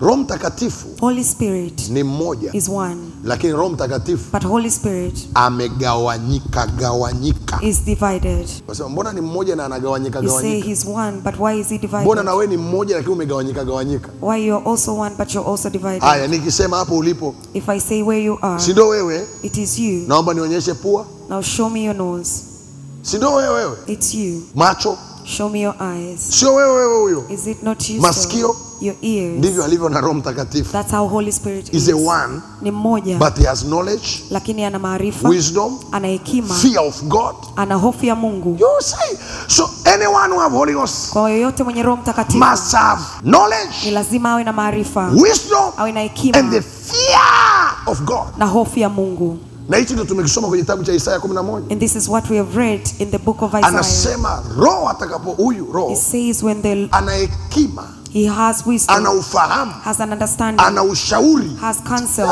Roho Mtakatifu Holy Spirit ni mmoja, is one, lakini Roho Mtakatifu but Holy Spirit amegawanyika. is divided. Kwa sababu mbona ni mmoja na anagawanyika You say gawanyika? he's one, but why is he divided? Mbona na wewe ni mmoja lakini umegawanyika gawanyika? Why you're also one, but you're also divided? Haya, nikisema hapo ulipo, If I say where you are, si ndio wewe? it is you. Naomba nionyeshe pua. Now show me your nose. Si ndio wewe? It's you. Macho. Show me your eyes. Sio wewe huyo. Is it not you? Masikio. Your ears. Ndivyo alivyo na Roho Mtakatifu. That's how Holy Spirit is is. a one, ni mmoja, but he has knowledge, lakini ana maarifa, wisdom, ana hekima, fear of God. ana hofu ya Mungu. You say, so anyone who have Holy Ghost Kwa yoyote mwenye Roho Mtakatifu must have knowledge, ni lazima awe na maarifa, wisdom, awe na hekima, and the fear of God. na hofu ya Mungu. Na hicho ndio tumekisoma kwenye kitabu cha Isaya 11. And this is what we have read in the book of Isaiah. Anasema roho atakapo huyu roho It says when ana hekima, he has wisdom, ana ufahamu, has an understanding, ana ushauri, has counsel.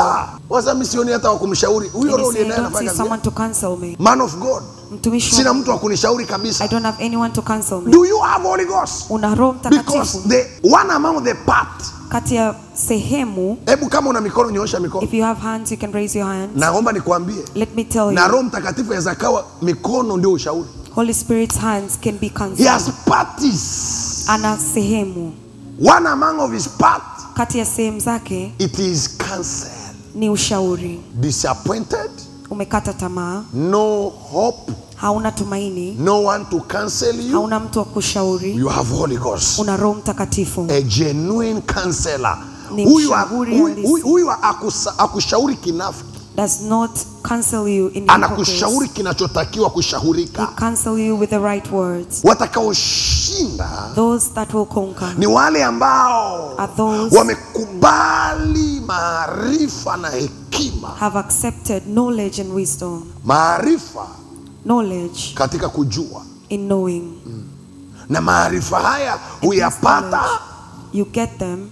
Waza mimi sioni hata wa kumshauri. Huyo roho ndiye Don't see anafanya someone to counsel me. Man of God. Mtumishi, Sina mtu wa kunishauri kabisa. I don't have anyone to counsel me. Do you have Holy Ghost? Una Roho Because Mtakatifu. the one among the part. Kati ya sehemu, Hebu kama una mikono nyoosha mikono. if you have hands you can raise your hands. Naomba nikwambie. Let me tell Na you. Roho Mtakatifu anaweza kawa mikono ndio ushauri. Holy Spirit's hands can be He counsel. has parties. Ana sehemu. One among of his parts, Kati ya sehemu zake it is counsel. ni ushauri. Disappointed, Umekata tamaa, no hope, hauna tumaini, no one to counsel you. hauna mtu wa kushauri. You have Holy Ghost. Una Roho Mtakatifu. A genuine counselor. Ni Huyu mshauri halisi. akushauri kinafiki. Does not counsel you in Anakushauri kinachotakiwa He kushaurika. counsel you with the right words. Watakaoshinda Those that will conquer ni wale ambao are those wamekubali maarifa na hekima. have accepted knowledge and wisdom. Maarifa Knowledge katika kujua. in knowing. Na maarifa haya And this huyapata knowledge, you get them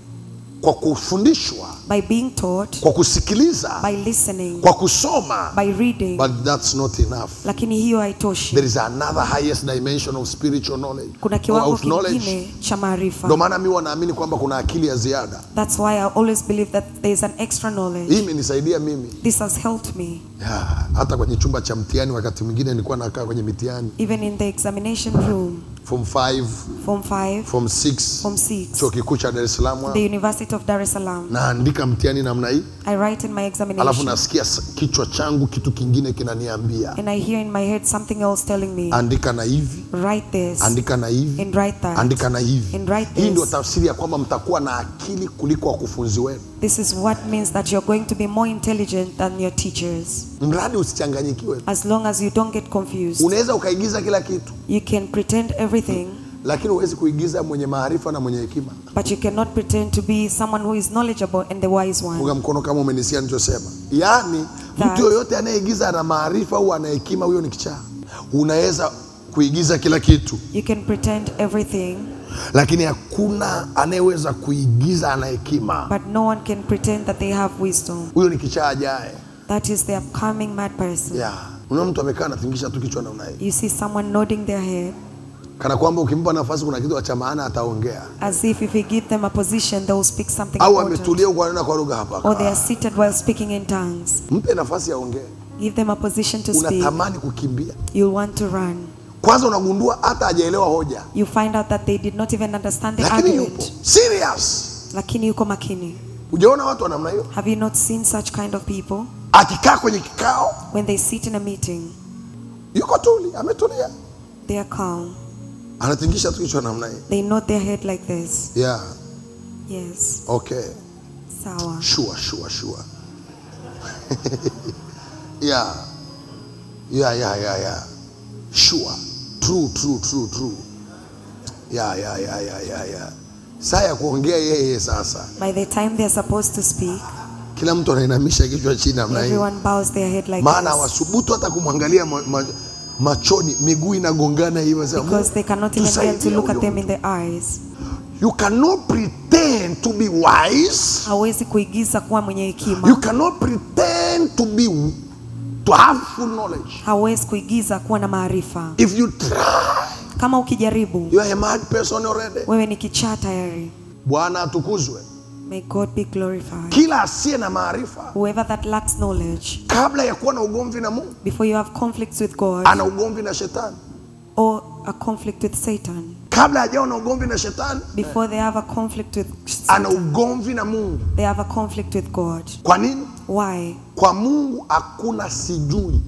kwa kufundishwa, by being taught, kwa kusikiliza, by listening, kwa kusoma. by reading. But that's not enough. Lakini hiyo haitoshi. There is another highest dimension of spiritual knowledge. Kuna kiwango Of knowledge. kingine cha maarifa. Ndio maana mimi wanaamini kwamba kuna akili ya ziada. That's why I always believe that there is an extra Hii knowledge. imenisaidia mimi. This has helped me. Yeah, hata kwenye chumba cha mtihani wakati mwingine nilikuwa nakaa kwenye mitihani. Even in the examination room. Form 5, Form 5, Form 6, Form 6, Chuo Kikuu cha Dar es Salaam. the University of Dar es Salaam. Naandika mtihani namna hii. I write in my Alafu examination. nasikia kichwa changu kitu kingine kinaniambia. And I hear in my head something else telling me, Andika na hivi. write this, Andika na hivi. and write that, Andika na hivi. and write Hii ndio this. tafsiri ya kwamba mtakuwa na akili kuliko wakufunzi wenu. This is what means that you're going to be more intelligent than your teachers. Mradi usichanganyikiwe. As long as you don't get confused. Unaweza ukaigiza kila kitu, You can pretend everything, lakini huwezi kuigiza mwenye maarifa na mwenye hekima. but you cannot pretend to be someone who is knowledgeable and the wise one. Funga mkono kama umenisikia nilichosema. Yaani mtu yoyote anayeigiza ana maarifa au ana hekima, huyo ni kichaa. Unaweza kuigiza kila kitu, You can pretend everything, lakini hakuna anayeweza kuigiza ana hekima. but no one can pretend that they have wisdom. Huyo ni kichaa ajaye. That is the upcoming mad person. Yeah. Unaona mtu amekaa anatingisha tu kichwa namna hii. You see someone nodding their head, Kana kwamba ukimpa nafasi kuna kitu cha maana ataongea. as if you give them a position, they will speak something Au important. ametulia huko anena kwa lugha hapa. Or they are seated while speaking in tongues. Mpe nafasi aongee. Give them a position to speak. Unatamani kukimbia. You'll want to run. Kwanza unagundua hata hajaelewa hoja. You find out that they did not even understand the Lakini yupo argument. serious. Lakini yuko makini. Hujaona watu wa namna hiyo? Have you not seen such kind of people? Akikaa kwenye kikao, When they sit in a meeting, yuko tuli, ametulia. they are calm. Anatingisha tu kichwa namna hii. They nod their head like this. Yeah. Yes. Okay. Sawa. Sure. Yeah. Sure. True. Yeah. Saa ya kuongea yeye sasa. By the time they are supposed to speak, Kila mtu anainamisha kichwa chini namna hii. everyone bows their head like Maana this. hawasubutu hata kumwangalia machoni, miguu inagongana hivi. Because they cannot even get to look at them in the eyes. You cannot pretend to be wise. Hawezi kuigiza kuwa mwenye You hekima. cannot pretend to have full knowledge. Hawezi kuigiza kuwa na maarifa. If you try, Kama ukijaribu, you are a mad person already. wewe ni kichaa tayari. Bwana atukuzwe. May God be glorified. Kila asiye na maarifa, Whoever that lacks knowledge, kabla ya kuwa na ugomvi na Mungu, before you have conflicts with God ana ugomvi na shetani. or a conflict with Satan, Kabla hajawa na ugomvi na shetani, before they have a conflict with ana Satan, ugomvi na Mungu. they have a conflict with God. Kwa nini? Why? Kwa Mungu hakuna sijui,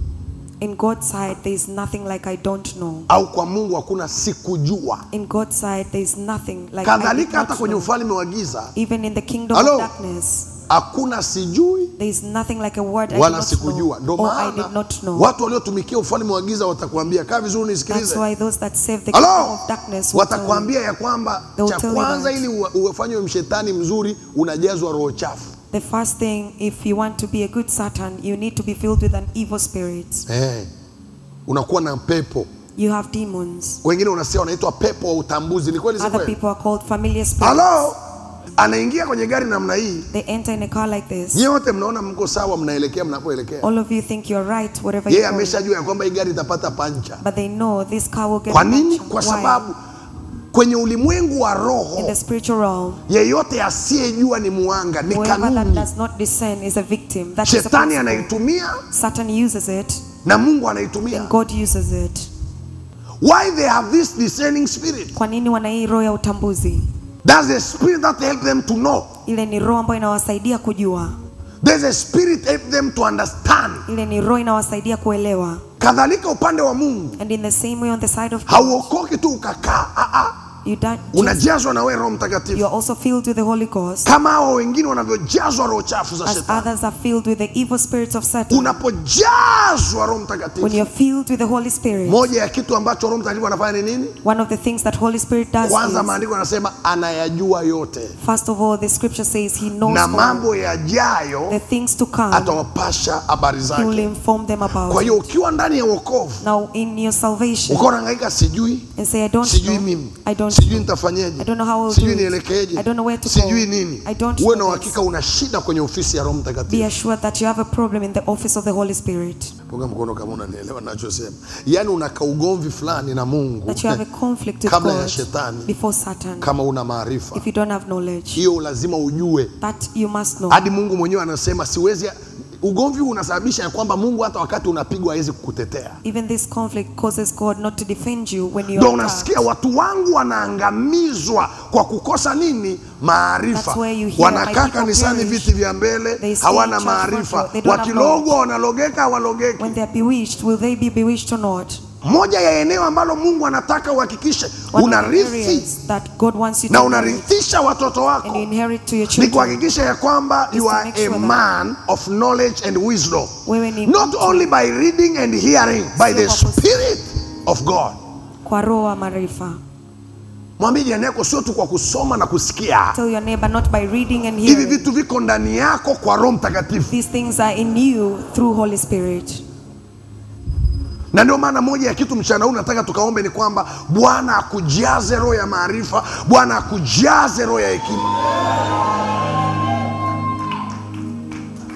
In God's side, there is nothing like I don't know. au kwa Mungu hakuna sikujua. In God's side, there is nothing like I did Kadhalika hata not kwenye know. ufalme wa giza Even in the kingdom Hello? of darkness, hakuna sijui there is nothing like a word I did wala not sikujua. know Ndio or I maana did not know. watu waliotumikia ufalme wa giza watakwambia, kaa vizuri That's nisikilize. why those that serve the kingdom Hello? of darkness will tell you. Watakwambia ya kwamba They will cha tell you kwanza that. ili ufanywe mshetani mzuri unajazwa roho chafu. The first thing, if you want to be a good Satan, you need to be filled with an evil spirit. Unakuwa na pepo. You have demons. Wengine unasikia wanaitwa pepo wa utambuzi. Ni kweli si Other kweli? people are called familiar spirits. Hello? Anaingia kwenye gari namna hii. They enter in a car like this. Nyote mnaona mko sawa, mnaelekea mnapoelekea. All of you think you're right, whatever Yeye you're going. ameshajua ya kwamba hii gari itapata pancha. But they know this car will get Kwa nini? punctured. Kwa Why? sababu kwenye ulimwengu wa In roho, the spiritual realm, yeyote asiyejua ni muanga, ni whoever that kanuni. does not discern is a victim. That is a Shetani principle. anaitumia Satan uses it na Mungu anaitumia. and God uses it. Why they have this discerning spirit? Kwa nini wana hii roho ya utambuzi? That's the spirit that help them to know. Ile ni roho ambayo inawasaidia kujua. There's a spirit help them to understand. Ile ni roho inawasaidia kuelewa. Kadhalika upande wa Mungu, And in the same way on the side of God, hauokoki tu ukakaa. you don't Unajazwa na wewe Roho you Mtakatifu. are also filled with the Holy Ghost, Kama hao wengine wanavyojazwa roho chafu za as shetani. others are filled with the evil spirits of Satan. Unapojazwa Roho When Mtakatifu, you're filled with the Holy Spirit, moja ya kitu ambacho Roho Mtakatifu anafanya ni nini? one of the things that Holy Spirit does Kwanza is, maandiko yanasema anayajua yote, first of all, the scripture says he knows na all mambo yajayo the things to come. atawapasha habari He will zake. inform them about Kwa hiyo it. ukiwa ndani ya wokovu, Now in your salvation, uko unahangaika, sijui and say, I don't sijui know, mimi, I don't sijui know, nitafanyaje, I don't know how I'll do sijui it, nielekeeje, I don't know where to sijui go, nini. I don't Uwe na know this. uhakika una shida kwenye ofisi ya Roho Be Mtakatifu. assured that you have a problem in the office of the Holy Spirit, Punga mkono kama unanielewa ninachosema. Yaani unaka ugomvi fulani na Mungu that you have a conflict with kabla ya God shetani, before Satan. kama una maarifa. If you don't have knowledge, Hiyo lazima ujue. that you must know. Hadi Mungu mwenyewe anasema siwezi. Ugomvi huu unasababisha ya kwamba Mungu hata wakati unapigwa hawezi kukutetea. Even this conflict causes God not to defend you when you Ndio are unasikia watu wangu wanaangamizwa kwa kukosa nini? Maarifa. That's where you hear, Wanakaa my people kanisani perish. viti vya mbele, They stay hawana in church maarifa. front row. They don't have Wakilogwa wanalogeka hawalogeki. When they are bewitched, will they be bewitched or not? Moja ya eneo ambalo Mungu anataka uhakikishe One of the unarithi areas that God wants you na to inherit, unarithisha watoto and you wako inherit to your ni children. kuhakikisha ya kwamba Is you to are make a sure that man of knowledge and wisdom. Wewe ni Not only by reading and hearing, by the Sio kwa Spirit of God. kwa roho wa maarifa. Mwambie jirani yako sio tu kwa kusoma na kusikia. Tell your neighbor, not by reading and Hivi hearing. vitu viko ndani yako kwa Roho Mtakatifu. These things are in you through Holy Spirit. Na ndio maana moja ya kitu mchana huu nataka tukaombe ni kwamba Bwana akujaze roho ya maarifa, Bwana akujaze roho ya hekima.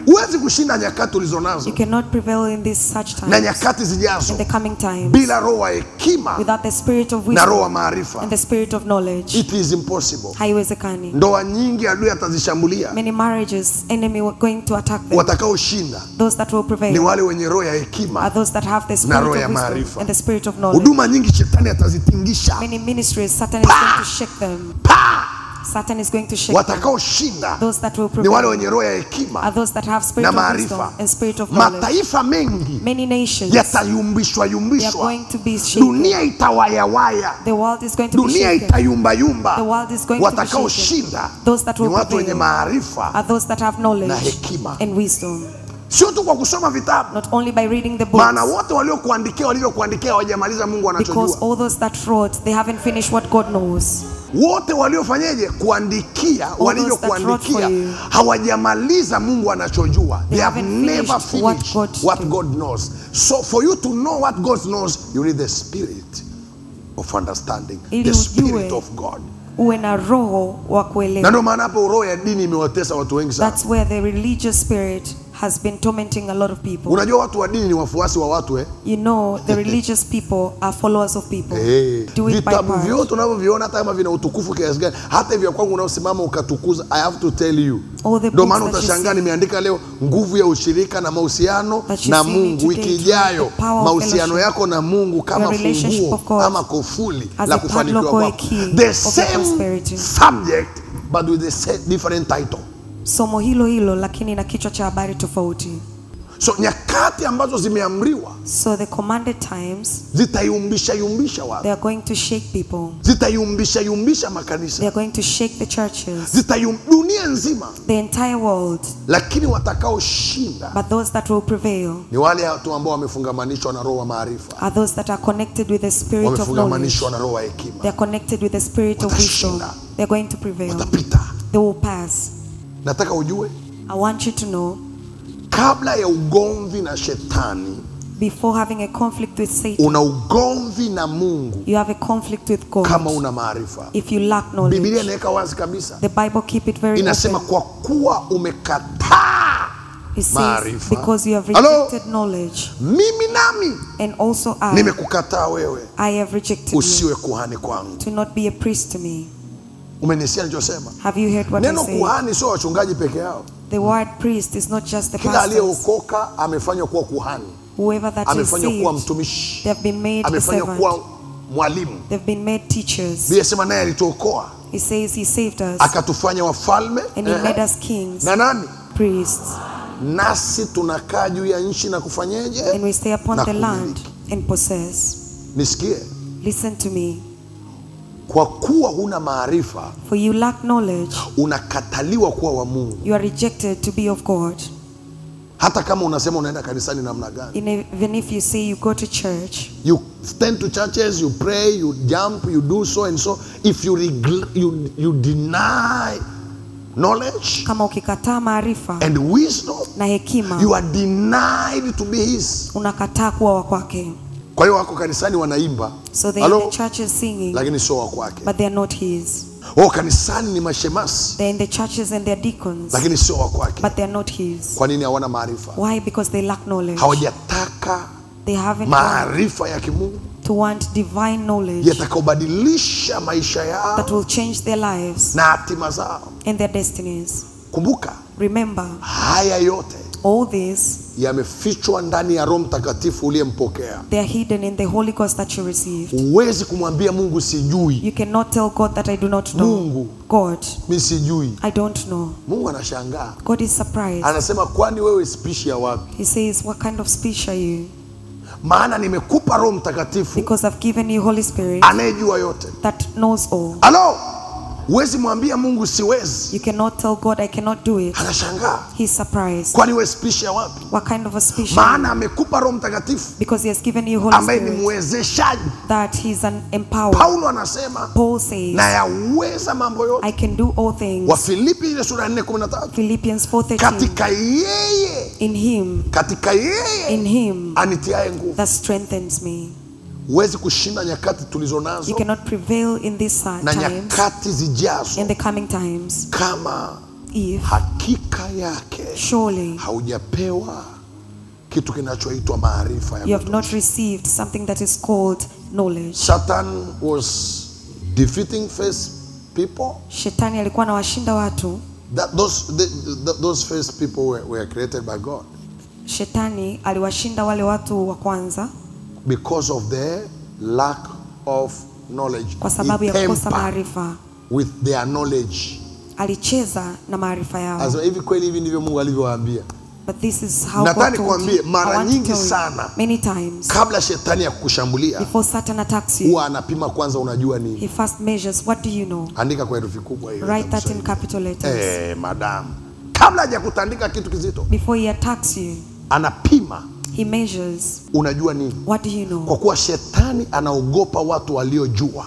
Huwezi kushinda nyakati ulizonazo You cannot prevail in these such na times, nyakati zijazo in the coming times, bila roho ya hekima without the spirit of na roho ya wisdom maarifa. and the spirit of knowledge. It is impossible. Haiwezekani. Ndoa nyingi adui atazishambulia. Many marriages, enemy were going to attack them. Watakaoshinda Those that will ni prevail wale wenye roho ya are hekima. those that have the Na spirit roho ya of wisdom maarifa. and the spirit of knowledge. Huduma nyingi shetani atazitingisha. Many ministries, Satan is going to shake them. Pa! Satan is going to shake them. Watakaoshinda Those that will ni wale prevail wenye roho ya are hekima those that have spirit na of wisdom maarifa. and spirit of knowledge. Mataifa mengi Many nations, yatayumbishwa they are yumbishwa. going to be shaken. Dunia itawayawaya. The world is going to be Dunia shaken. itayumbayumba. The world is going to be shaken. Watakaoshinda Those that ni will watu wenye prevail maarifa are those that have na knowledge hekima. and wisdom. Sio tu kwa kusoma vitabu. Not only by reading the Maana books, wote walivyokuandikia hawajamaliza Mungu because anachojua. all those that wrote, they haven't finished what God knows. Wote waliofanyaje kuandikia, those that walivyokuandikia wrote for you, hawajamaliza Mungu anachojua. They have haven't never finished what finished God what knows. God knows. So for you to know what God knows, you need the spirit of understanding, Ili the spirit ujue. of God. Uwe na roho wa Na kuelewa. ndio maana hapo roho ya dini imewatesa watu wengi sana. That's where the religious spirit has been tormenting a lot of people. Unajua watu wa dini ni wafuasi wa watu You know, the religious people are followers of people. Do it by vitabu part. vyote unavyoviona hata kama vina utukufu kiasi gani, hata hivyo kwangu unaosimama ukatukuza, I have to tell you. All the Ndio books maana that you utashangaa see nimeandika leo nguvu ya ushirika na mahusiano that you na see me Mungu. today, Wiki ijayo the power of mahusiano fellowship, yako na Mungu kama your relationship funguo of God ama kufuli as la a kufanikiwa padlock or a kwako. key The of your same prosperity. subject but with a different title. Somo hilo hilo lakini na kichwa cha habari tofauti. So nyakati ambazo zimeamriwa So the commanded times, zitayumbisha watu. they are going to shake people. Zitayumbisha They makanisa. are going to shake the churches, Dunia nzima. the entire world. Lakini watakaoshinda But those that will prevail ni wale watu ambao wamefungamanishwa na roho wa maarifa, are those that are connected with the spirit of knowledge. wamefungamanishwa na roho wa hekima. They are connected with the spirit of wisdom. Watashinda. They are going to prevail. Watapita. They will pass. Nataka ujue, I want you to know, kabla ya ugomvi na shetani, before having a conflict with Satan, una ugomvi na Mungu you have a conflict with God. kama una maarifa. If you lack Biblia knowledge, inaweka wazi kabisa. the Bible keep it very Inasema open. kwa kuwa umekataa It says, maarifa. because you have Hello? rejected knowledge, mimi nami and also I nimekukataa wewe have rejected you usiwe kuhani kwangu. to not be a priest to me. Umenisikia nilichosema? Have you heard what I Neno say? kuhani sio wachungaji peke yao. The word priest is not just the Kila pastors. aliyeokoka amefanywa kuwa kuhani, Whoever that is amefanywa kuwa saved, mtumishi, they have been made a amefanywa servant. kuwa mwalimu. They've been made teachers. Biblia sema naye alituokoa He says he saved us akatufanya wafalme and he made us kings, na nani? priests, Nasi tunakaa juu ya nchi na kufanyeje? and we stay upon Na the land kumiliki. and possess. Nisikie, Listen to me. kwa kuwa huna maarifa For you lack knowledge, unakataliwa kuwa wa Mungu. you are rejected to be of God. Hata kama unasema unaenda kanisani namna gani. Even if you say you go to church, You stand to churches, you pray, you jump, you do so and so. If you deny knowledge kama ukikataa maarifa and wisdom, na hekima, you are denied to be his. unakataa kuwa wa kwake. Kwa hiyo wako kanisani wanaimba, So they are in the churches singing, lakini sio wa kwake. but they are not his. Kanisani ni mashemasi, They're in the churches and they're deacons, lakini sio wa kwake. but they're not his. Kwa nini hawana maarifa? Why? Because they lack knowledge. Hawajataka They haven't learned maarifa ya kimungu to want divine knowledge yatakayobadilisha maisha yao that will change their lives na hatima zao. and their destinies. Kumbuka, Remember, haya yote all this, yamefichwa ndani ya Roho Mtakatifu uliyempokea. they are hidden in the Holy Ghost that you received. Huwezi kumwambia Mungu sijui. You cannot tell God that I do not know. Mungu, God, mimi sijui. I don't know. Mungu anashangaa. God is surprised. Anasema kwani wewe spishi ya wapi? He says, what kind of speech are you? Maana nimekupa Roho Mtakatifu Because I've given you Holy Spirit anayejua yote. that knows all. Halo? Huwezi mwambia Mungu siwezi. You cannot tell God I cannot do it. Anashangaa. He's surprised. Kwani wewe spishi ya wapi? What kind of a speech are Maana you? amekupa Roho Mtakatifu Because he has given you Holy ambaye ni Spirit mwezeshaji. that he's an empower. Paulo anasema Paul says, na yaweza mambo yote. I can do all things. Wafilipi ile sura ya 4:13. Philippians 4:13. Katika yeye, In him anitiaye nguvu. that strengthens me. Huwezi kushinda nyakati tulizonazo You cannot prevail in these na times, nyakati zijazo in the coming times, kama if hakika yake surely haujapewa kitu kinachoitwa maarifa ya you have kutosha. not received something that is called knowledge. Satan was defeating first people. Shetani alikuwa anawashinda watu. Those first people were created by God Shetani aliwashinda wale watu wa kwanza because of their lack of knowledge. kwa sababu ya He kukosa tampered maarifa. with their knowledge. Alicheza na maarifa yao. As hivi kweli hivi ndivyo Mungu alivyowaambia. But this is how Nataka God told nikwambie, you. mara I want to nyingi tell you, sana, many times, kabla shetani ya kukushambulia before Satan attacks you, huwa anapima kwanza unajua nini. he first measures, what do you know? Andika kwa herufi kubwa hiyo. Write that in capital letters. Madam. Kabla hajakutandika kitu kizito, Before he attacks you, anapima he measures, unajua nini. what do you know? Kwa kuwa shetani anaogopa watu waliojua.